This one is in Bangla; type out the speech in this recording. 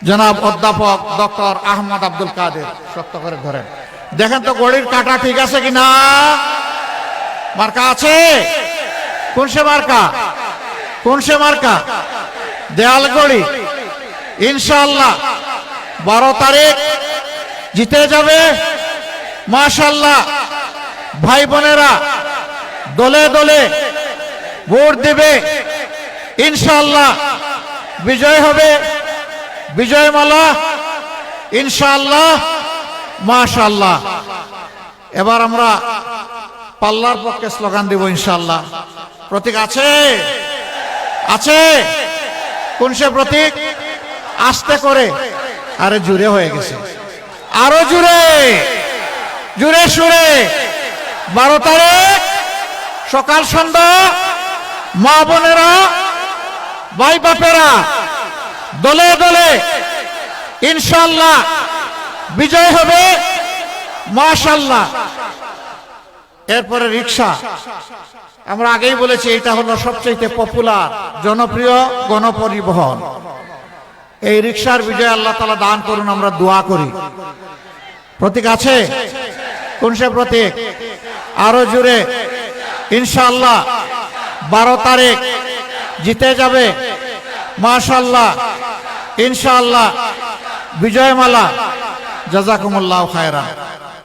জনাব অধ্যাপক ডক্টর আহমদ আব্দুল কাদের, শক্ত করে ধরেন। দেখেন তো ঘড়ির কাঁটা ঠিক আছে কিনা, মার্কা আছে? কোন সে মার্কা? কোন সে মার্কা? দেয়াল ঘড়ি। ইনশাআল্লাহ 12 তারিখ জিতে যাবে মাশাআল্লাহ। ভাই বোনেরা দলে দলে ভোট দেবে, ইনশাআল্লাহ বিজয় হবে, বিজয়মালা ইনশাআল্লাহ মাশাআল্লাহ। এবার আমরা পাল্লার পক্ষে স্লোগান দেব ইনশাআল্লাহ। প্রতীক আছে? আছে? কোন সে প্রতীক? আস্তে করে, আরে জুড়ে হয়ে গেছে, আরো জুড়ে, জুড়ে সুরে। 12 তারিখ সকাল সন্ধ্যা মা বোনেরা ভাই বাপেরা দলে দলে ইনশাআল্লাহ বিজয় হবে মাশাআল্লাহ। এরপরে রিক্সা, আমরা আগেই বলেছি এটা হলো সবচেয়ে পপুলার জনপ্রিয় গণপরিবহন। এই রিক্সার বিজয় আল্লাহ তাআলা দান করুন, আমরা দোয়া করি। প্রতীক আছে? কোন সে প্রতীক? আরো জুড়ে ইনশাআল্লাহ 12 তারিখ জিতে যাবে মাশাআল্লাহ ইনশাআল্লাহ বিজয়মালা। জাযাকুমুল্লাহু খায়রান।